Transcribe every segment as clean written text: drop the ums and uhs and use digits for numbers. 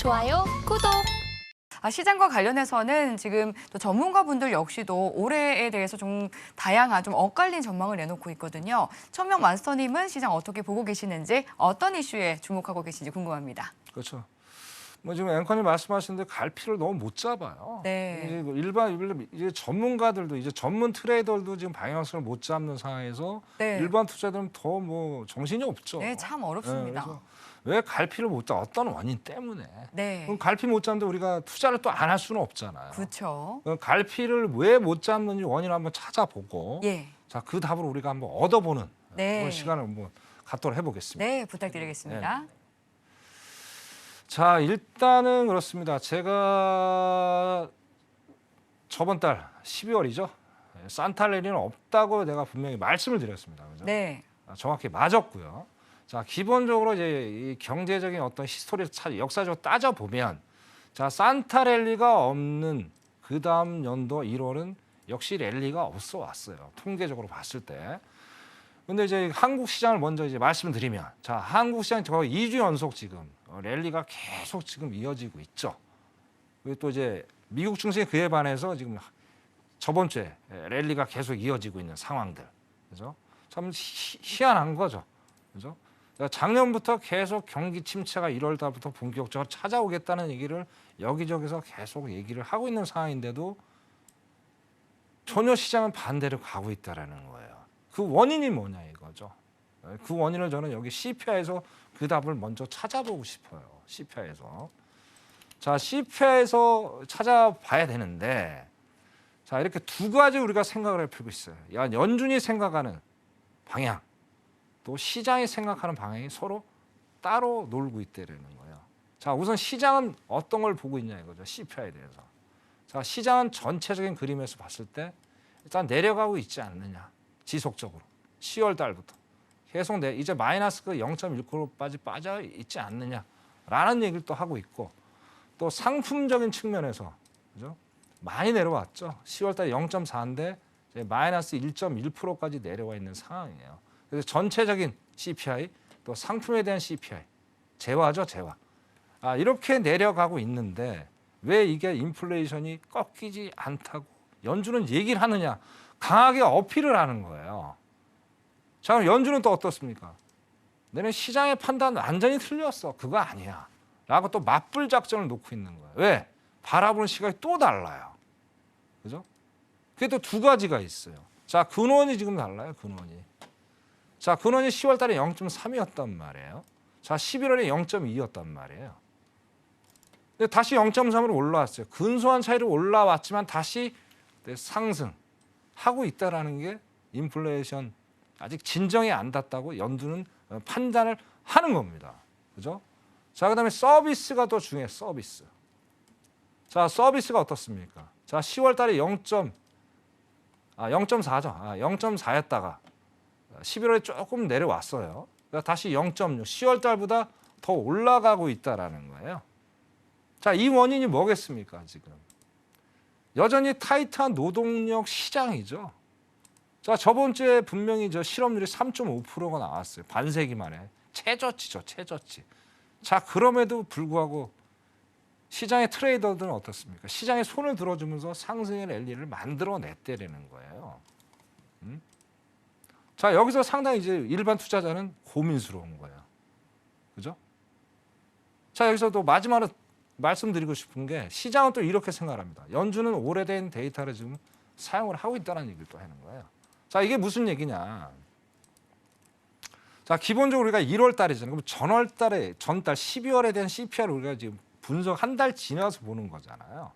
좋아요, 구독. 시장과 관련해서는 지금 또 전문가분들 역시도 올해에 대해서 좀 다양한 좀 엇갈린 전망을 내놓고 있거든요. 천명 마스터님은 시장 어떻게 보고 계시는지, 어떤 이슈에 주목하고 계신지 궁금합니다. 그렇죠. 뭐 지금 앵커님 말씀하신 대로 갈피를 너무 못 잡아요. 네. 일반 이제 전문가들도 이제 전문 트레이더들도 지금 방향성을 못 잡는 상황에서 네. 일반 투자자들은 더 뭐 정신이 없죠. 네, 참 어렵습니다. 그래서 왜 갈피를 못 잡아? 어떤 원인 때문에? 네. 그럼 갈피 못 잡는데 우리가 투자를 또 안 할 수는 없잖아요. 그렇죠. 그럼 갈피를 왜 못 잡는지 원인을 한번 찾아보고, 예. 자, 그 답을 우리가 한번 얻어보는 네. 그런 시간을 한번 갖도록 해보겠습니다. 네, 부탁드리겠습니다. 자, 일단은 그렇습니다. 제가 저번 달 12월이죠. 산타레리는 없다고 내가 분명히 말씀을 드렸습니다. 그죠? 네. 정확히 맞았고요. 자, 기본적으로 이제 이 경제적인 어떤 히스토리를 역사적으로 따져보면, 자, 산타랠리가 없는 그 다음 연도 1월은 역시 랠리가 없어 왔어요. 통계적으로 봤을 때. 근데 이제 한국 시장을 먼저 이제 말씀을 드리면, 자, 한국 시장 거의 2주 연속 지금 랠리가 계속 지금 이어지고 있죠. 그리고 또 이제 미국 증시 그에 반해서 지금 저번 주에 랠리가 계속 이어지고 있는 상황들. 그죠? 참 희한한 거죠. 그죠? 작년부터 계속 경기 침체가 1월 달부터 본격적으로 찾아오겠다는 얘기를 여기저기서 계속 얘기를 하고 있는 상황인데도 전혀 시장은 반대로 가고 있다라는 거예요. 그 원인이 뭐냐 이거죠. 그 원인을 저는 여기 CPI에서 그 답을 먼저 찾아보고 싶어요. CPI에서. 자, CPI에서 찾아봐야 되는데, 자, 이렇게 두 가지 우리가 생각을 해보고 있어요. 야, 연준이 생각하는 방향, 또 시장이 생각하는 방향이 서로 따로 놀고 있다는 거예요. 자, 우선 시장은 어떤 걸 보고 있냐 이거죠. CPI에 대해서. 자, 시장은 전체적인 그림에서 봤을 때 일단 내려가고 있지 않느냐. 지속적으로. 10월 달부터. 계속 이제 마이너스 그 0.1%까지 빠져 있지 않느냐라는 얘기를 또 하고 있고, 또 상품적인 측면에서 그죠? 많이 내려왔죠. 10월 달에 0.4인데 마이너스 1.1%까지 내려와 있는 상황이에요. 그래서 전체적인 CPI, 또 상품에 대한 CPI, 재화죠, 재화. 이렇게 내려가고 있는데 왜 이게 인플레이션이 꺾이지 않다고 연준은 얘기를 하느냐? 강하게 어필을 하는 거예요. 자, 그럼 연준은 또 어떻습니까? 너네 시장의 판단 완전히 틀렸어. 그거 아니야. 라고 또 맞불 작전을 놓고 있는 거예요. 왜? 바라보는 시각이 또 달라요. 그죠? 그게 또 두 가지가 있어요. 자, 근원이 지금 달라요. 근원이. 자, 근원이 10월 달에 0.3이었단 말이에요. 자, 11월에 0.2였단 말이에요. 근데 다시 0.3으로 올라왔어요. 근소한 차이로 올라왔지만 다시 상승하고 있다라는 게 인플레이션 아직 진정이 안 닿았다고 연준은 판단을 하는 겁니다. 그죠? 자, 그다음에 서비스가 더 중요해요. 서비스. 자, 서비스가 어떻습니까? 자, 10월 달에 0.4죠. 0.4였다가 11월에 조금 내려왔어요. 그러니까 다시 0.6. 10월 달보다 더 올라가고 있다라는 거예요. 자, 이 원인이 뭐겠습니까, 지금? 여전히 타이트한 노동력 시장이죠. 자, 저번 주에 분명히 실업률이 3.5%가 나왔어요. 반세기 만에. 최저치죠, 최저치. 자, 그럼에도 불구하고 시장의 트레이더들은 어떻습니까? 시장에 손을 들어주면서 상승의 랠리를 만들어냈다라는 거예요. 자, 여기서 상당히 이제 일반 투자자는 고민스러운 거예요. 그죠? 자, 여기서 또 마지막으로 말씀드리고 싶은 게, 시장은 또 이렇게 생각합니다. 연준은 오래된 데이터를 지금 사용을 하고 있다는 얘기를 또 하는 거예요. 자, 이게 무슨 얘기냐? 자, 기본적으로 우리가 1월 달이잖아요. 그럼 전달 12월에 대한 CPI를 우리가 지금 분석 한 달 지나서 보는 거잖아요.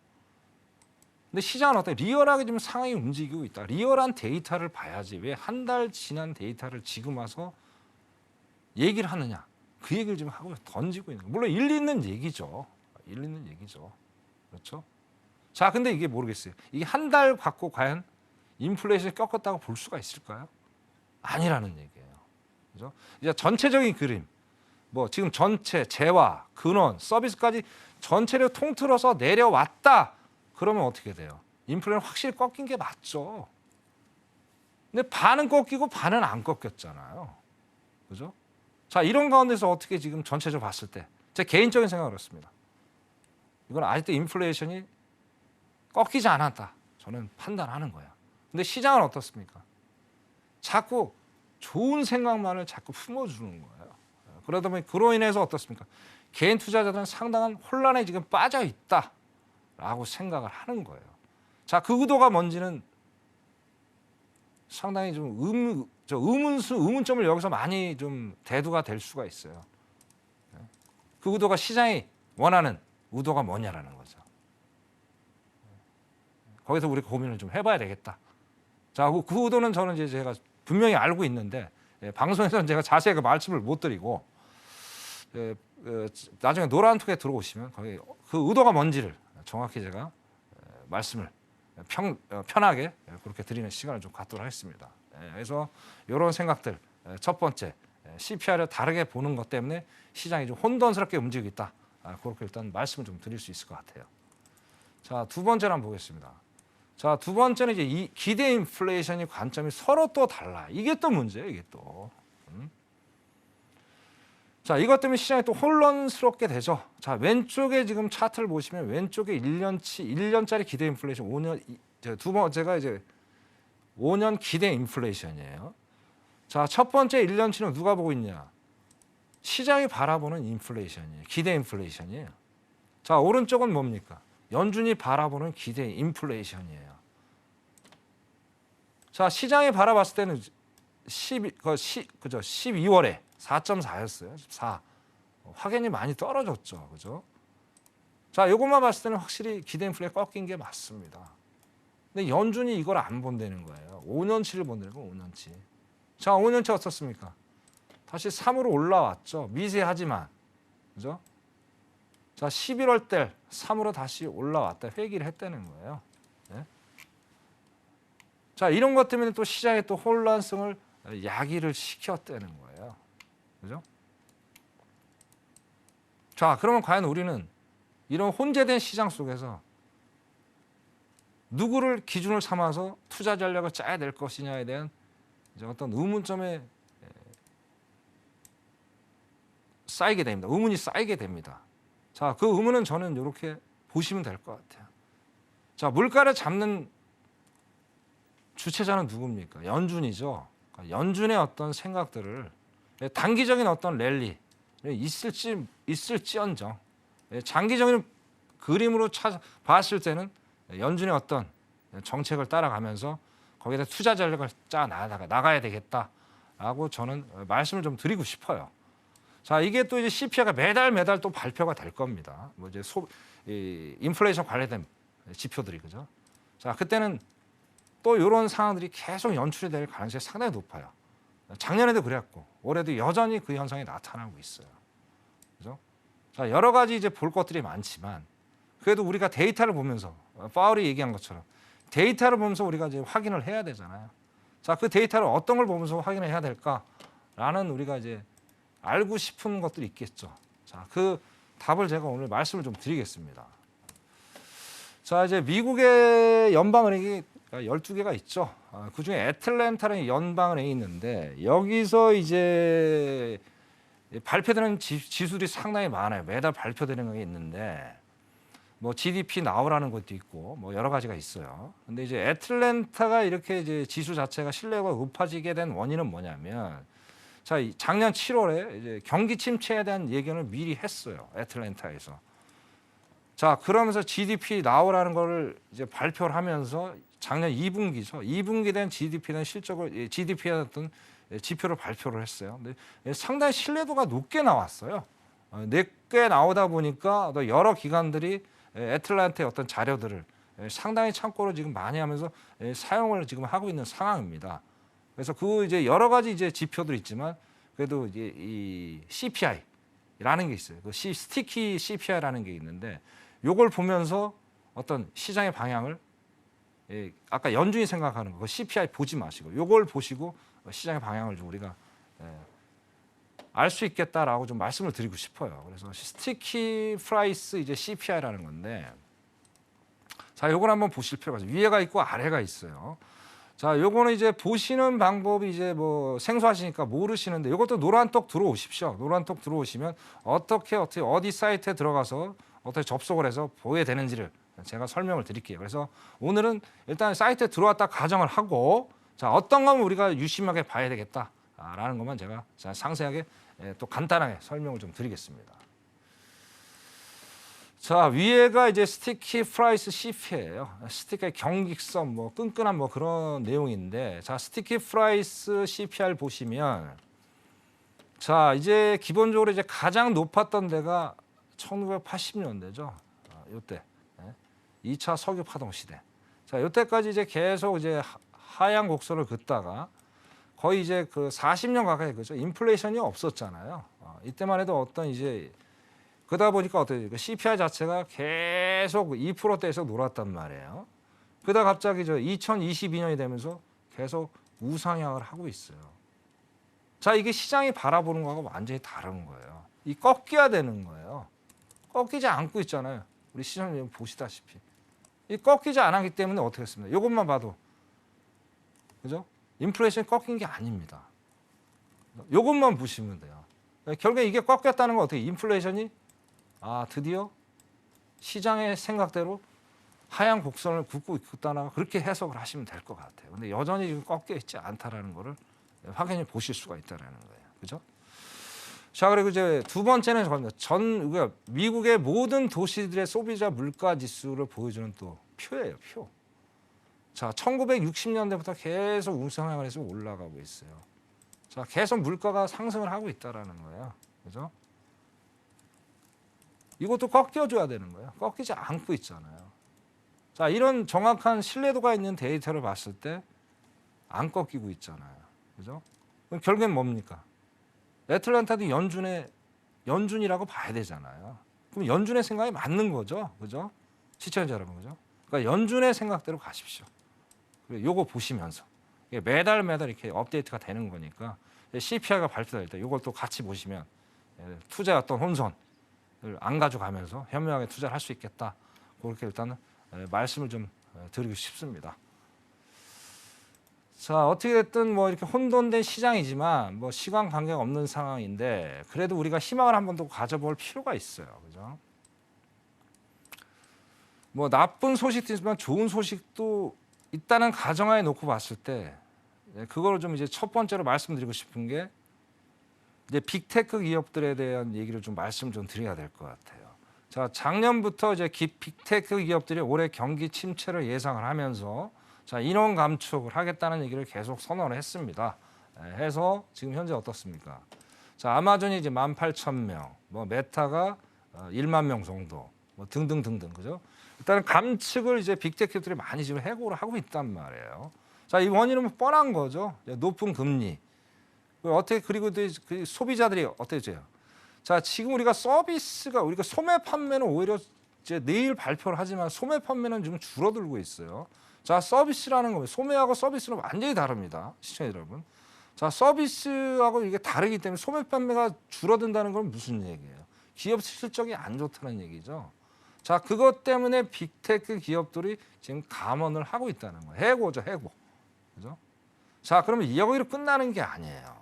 근데 시장은 어때? 리얼하게 지금 상황이 움직이고 있다. 리얼한 데이터를 봐야지. 왜 한 달 지난 데이터를 지금 와서 얘기를 하느냐? 그 얘기를 지금 하고 던지고 있는 거예요. 물론 일리 있는 얘기죠. 일리 있는 얘기죠. 그렇죠? 자, 근데 이게 모르겠어요. 이게 한 달 갖고 과연 인플레이션이 꺾었다고 볼 수가 있을까요? 아니라는 얘기예요. 그죠? 이제 전체적인 그림, 뭐 지금 전체 재화, 근원, 서비스까지 전체를 통틀어서 내려왔다. 그러면 어떻게 돼요? 인플레는 확실히 꺾인 게 맞죠. 근데 반은 꺾이고 반은 안 꺾였잖아요. 그죠? 자, 이런 가운데서 어떻게 지금 전체적으로 봤을 때 제 개인적인 생각은 그렇습니다. 이건 아직도 인플레이션이 꺾이지 않았다. 저는 판단하는 거예요. 근데 시장은 어떻습니까? 자꾸 좋은 생각만을 자꾸 품어주는 거예요. 그러다 보니 그로 인해서 어떻습니까? 개인 투자자들은 상당한 혼란에 지금 빠져 있다라고 생각을 하는 거예요. 자, 그 의도가 뭔지는 상당히 좀 의문점을 여기서 많이 좀 대두가 될 수가 있어요. 그 의도가 시장이 원하는 의도가 뭐냐라는 거죠. 거기서 우리 고민을 좀 해봐야 되겠다. 자, 그 의도는 저는 이제 제가 분명히 알고 있는데 방송에서는 제가 자세하게 말씀을 못 드리고 나중에 노란톡에 들어오시면 거기 그 의도가 뭔지를 정확히 제가 말씀을 편하게 그렇게 드리는 시간을 좀 갖도록 하겠습니다. 그래서 이런 생각들 첫 번째 CPI를 다르게 보는 것 때문에 시장이 좀 혼돈스럽게 움직이고 있다. 그렇게 일단 말씀을 좀 드릴 수 있을 것 같아요. 자, 두 번째를 한번 보겠습니다. 자, 두 번째는 이제 이 기대 인플레이션이 관점이 서로 또 달라. 이게 또 문제예요. 이게 또. 자, 이것 때문에 시장이 또 혼란스럽게 되죠. 자, 왼쪽에 지금 차트를 보시면 왼쪽에 1년짜리 기대 인플레이션 5년 두 번째가 이제 5년 기대 인플레이션이에요. 자, 첫 번째 1년치는 누가 보고 있냐? 시장이 바라보는 인플레이션이에요. 기대 인플레이션이에요. 자, 오른쪽은 뭡니까? 연준이 바라보는 기대 인플레이션이에요. 자, 시장이 바라봤을 때는 12월에 4.4였어요. 4. 확연히 많이 떨어졌죠. 그죠? 자, 이것만 봤을 때는 확실히 기대 인플레가 꺾인 게 맞습니다. 근데 연준이 이걸 안 본다는 거예요. 5년치를 본다는 거 5년치. 자, 5년치 어떻습니까? 다시 3으로 올라왔죠. 미세하지만. 그죠? 자, 11월 달 3으로 다시 올라왔다. 회귀를 했다는 거예요. 네? 자, 이런 것 때문에 또 시장의 또 혼란성을 야기를 시켰다는 거예요. 그죠? 자, 그러면 과연 우리는 이런 혼재된 시장 속에서 누구를 기준을 삼아서 투자 전략을 짜야 될 것이냐에 대한 이제 어떤 의문점에 쌓이게 됩니다. 의문이 쌓이게 됩니다. 자, 그 의문은 저는 이렇게 보시면 될 것 같아요. 자, 물가를 잡는 주체자는 누굽니까? 연준이죠. 그러니까 연준의 어떤 생각들을 단기적인 어떤 랠리 있을지언정 장기적인 그림으로 봤을 때는 연준의 어떤 정책을 따라가면서 거기에다 투자 전략을 짜 나가야 되겠다라고 저는 말씀을 좀 드리고 싶어요. 자, 이게 또 이제 CPI가 매달 또 발표가 될 겁니다. 뭐 이제 인플레이션 관련된 지표들이 그죠? 자, 그때는 또 이런 상황들이 계속 연출이 될 가능성이 상당히 높아요. 작년에도 그랬고 올해도 여전히 그 현상이 나타나고 있어요. 그죠? 자, 여러 가지 이제 볼 것들이 많지만 그래도 우리가 데이터를 보면서 파월이 얘기한 것처럼 데이터를 보면서 우리가 이제 확인을 해야 되잖아요. 자, 그 데이터를 어떤 걸 보면서 확인을 해야 될까라는 우리가 이제 알고 싶은 것들이 있겠죠. 자, 그 답을 제가 오늘 말씀을 좀 드리겠습니다. 자, 이제 미국의 연방은행이 12개가 있죠. 그중에 애틀랜타라는 연방은행이 있는데 여기서 이제 발표되는 지수들이 상당히 많아요. 매달 발표되는 게 있는데 뭐 GDP 나오라는 것도 있고 뭐 여러 가지가 있어요. 근데 이제 애틀랜타가 이렇게 이제 지수 자체가 신뢰가 높아지게 된 원인은 뭐냐면 자, 작년 7월에 이제 경기 침체에 대한 예견을 미리 했어요. 애틀랜타에서. 자, 그러면서 GDP 나오라는 거를 이제 발표를 하면서 작년 2분기죠. 2분기 된 GDP에 대한 실적을 GDP에 어떤 지표를 발표를 했어요. 근데 상당히 신뢰도가 높게 나왔어요. 높게 나오다 보니까 여러 기관들이 애틀랜타의 어떤 자료들을 상당히 참고로 지금 많이 하면서 사용을 지금 하고 있는 상황입니다. 그래서 그 이제 여러 가지 이제 지표들 있지만 그래도 이제 이 CPI라는 게 있어요. 그 스티키 CPI라는 게 있는데 요걸 보면서 어떤 시장의 방향을 아까 연준이 생각하는 거 CPI 보지 마시고 요걸 보시고 시장의 방향을 좀 우리가 알 수 있겠다라고 좀 말씀을 드리고 싶어요. 그래서 스티키 프라이스 이제 CPI라는 건데 자, 요걸 한번 보실 필요가 있어요. 위에가 있고 아래가 있어요. 자, 요거는 이제 보시는 방법이 이제 뭐 생소하시니까 모르시는데 요것도 노란톡 들어오십시오. 노란톡 들어오시면 어디 사이트에 들어가서 어떻게 접속을 해서 보게 되는지를 제가 설명을 드릴게요. 그래서 오늘은 일단 사이트에 들어왔다 가정을 하고 자 어떤 거면 우리가 유심하게 봐야 되겠다라는 것만 제가 상세하게 또 간단하게 설명을 좀 드리겠습니다. 자 위에가 이제 스티키 프라이스 CP예요. 스티키의 경직성, 뭐 끈끈한 뭐 그런 내용인데 자 스티키 프라이스 CPR 보시면 자 이제 기본적으로 이제 가장 높았던 데가 1980년대죠. 이때 2차 석유 파동 시대. 자 이때까지 이제 계속 이제 하향 곡선을 긋다가 거의 이제 그 40년 가까이 그죠. 인플레이션이 없었잖아요. 이때만 해도 어떤 이제 그러다 보니까 어떻게 그 CPI 자체가 계속 2%대에서 놀았단 말이에요. 그러다 갑자기 저 2022년이 되면서 계속 우상향을 하고 있어요. 자 이게 시장이 바라보는 거하고 완전히 다른 거예요. 이 꺾여야 되는 거예요. 꺾이지 않고 있잖아요. 우리 시장님 보시다시피 이 꺾이지 않았기 때문에 어떻게 했습니까? 이것만 봐도 그죠? 인플레이션이 꺾인 게 아닙니다. 이것만 보시면 돼요. 결국에 이게 꺾였다는 건 어떻게 인플레이션이 드디어 시장의 생각대로 하향 곡선을 긋고 있다나 그렇게 해석을 하시면 될 것 같아요. 근데 여전히 지금 꺾여 있지 않다라는 거를 확인해 보실 수가 있다라는 거예요. 그죠? 자, 그리고 이제 두 번째는 그러니까 미국의 모든 도시들의 소비자 물가 지수를 보여주는 또 표예요, 표. 자, 1960년대부터 계속 우상향을 해서 올라가고 있어요. 자, 계속 물가가 상승을 하고 있다라는 거예요. 그죠? 이것도 꺾여줘야 되는 거예요. 꺾이지 않고 있잖아요. 자, 이런 정확한 신뢰도가 있는 데이터를 봤을 때 안 꺾이고 있잖아요. 그죠? 그럼 결국엔 뭡니까? 애틀랜타도 연준이라고 봐야 되잖아요. 그럼 연준의 생각이 맞는 거죠. 그죠? 시청자 여러분, 그죠? 그러니까 연준의 생각대로 가십시오. 요거 보시면서 매달 이렇게 업데이트가 되는 거니까 CPI가 발표될 때 이걸 또 같이 보시면 투자의 어떤 혼선을 안 가져가면서 현명하게 투자를 할 수 있겠다. 그렇게 일단은 말씀을 좀 드리고 싶습니다. 자, 어떻게 됐든 뭐 이렇게 혼돈된 시장이지만 뭐 시간 관계가 없는 상황인데 그래도 우리가 희망을 한번 더 가져볼 필요가 있어요. 그죠? 뭐 나쁜 소식도 있지만 좋은 소식도 있다는 가정하에 놓고 봤을 때 그거를 좀 이제 첫 번째로 말씀드리고 싶은 게 이제 빅테크 기업들에 대한 얘기를 좀 말씀 좀 드려야 될 것 같아요. 자, 작년부터 이제 빅테크 기업들이 올해 경기 침체를 예상을 하면서 자, 인원 감축을 하겠다는 얘기를 계속 선언을 했습니다. 해서 지금 현재 어떻습니까? 자, 아마존이 이제 18,000명, 뭐 메타가 1만 명 정도, 뭐 등등등등, 그죠? 일단은 감축을 이제 빅테크들이 많이 지금 해고를 하고 있단 말이에요. 자, 이 원인은 뭐 뻔한 거죠. 높은 금리. 어떻게 그리고 그 소비자들이 어떻게 돼요? 자, 지금 우리가 소매 판매는 오히려 이제 내일 발표를 하지만 소매 판매는 지금 줄어들고 있어요. 자, 서비스라는 거예요. 소매하고 서비스는 완전히 다릅니다. 시청자 여러분. 자, 서비스하고 이게 다르기 때문에 소매 판매가 줄어든다는 건 무슨 얘기예요? 기업 실적이 안 좋다는 얘기죠. 자, 그것 때문에 빅테크 기업들이 지금 감원을 하고 있다는 거예요. 해고죠, 해고. 그죠? 자, 그러면 여기로 끝나는 게 아니에요.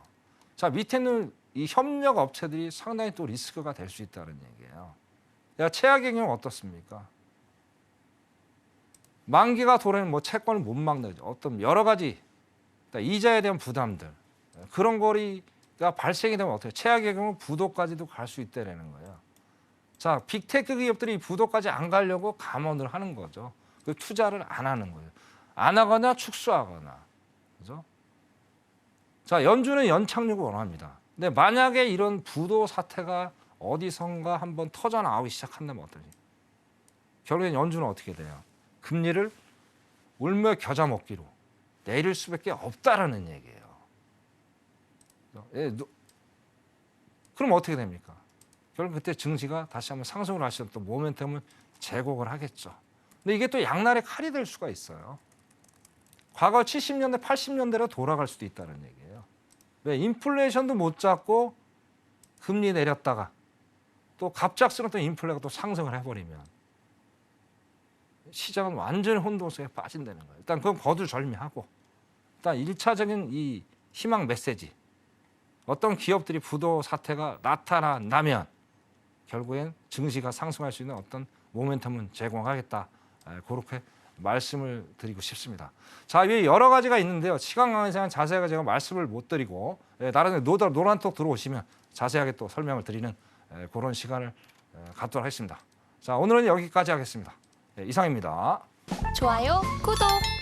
자, 밑에는 이 협력 업체들이 상당히 또 리스크가 될 수 있다는 얘기예요. 최악의 경우 어떻습니까? 만기가 도래는 뭐 채권을 못 막는 어떤 여러 가지 이자에 대한 부담들 그런 거리가 발생이 되면 어떻게 최악의 경우 부도까지도 갈 수 있다라는 거예요. 자, 빅테크 기업들이 부도까지 안 가려고 감원을 하는 거죠. 그 투자를 안 하는 거예요. 안 하거나 축소하거나, 그죠? 자, 연준은 연착륙을 원합니다. 근데 만약에 이런 부도 사태가 어디선가 한번 터져 나오기 시작한다면 어떠지? 결국엔 연준은 어떻게 돼요? 금리를 울며 겨자 먹기로 내릴 수밖에 없다라는 얘기예요. 그럼 어떻게 됩니까? 결국 그때 증시가 다시 한번 상승을 하시던 또 모멘텀을 제공을 하겠죠. 근데 이게 또 양날의 칼이 될 수가 있어요. 과거 70년대, 80년대로 돌아갈 수도 있다는 얘기예요. 왜? 인플레이션도 못 잡고 금리 내렸다가 또 갑작스러운 또 인플레가 또 상승을 해버리면 시장은 완전히 혼돈 속에 빠진다는 거예요. 일단 그건 거두절미하고 일단 1차적인 이 희망 메시지 어떤 기업들이 부도 사태가 나타난다면 결국엔 증시가 상승할 수 있는 어떤 모멘텀은 제공하겠다. 그렇게 말씀을 드리고 싶습니다. 자, 위에 여러 가지가 있는데요. 시간 관계상 자세하게 제가 말씀을 못 드리고 나중에 노란톡 들어오시면 자세하게 또 설명을 드리는 그런 시간을 갖도록 하겠습니다. 자, 오늘은 여기까지 하겠습니다. 이상입니다. 좋아요, 구독.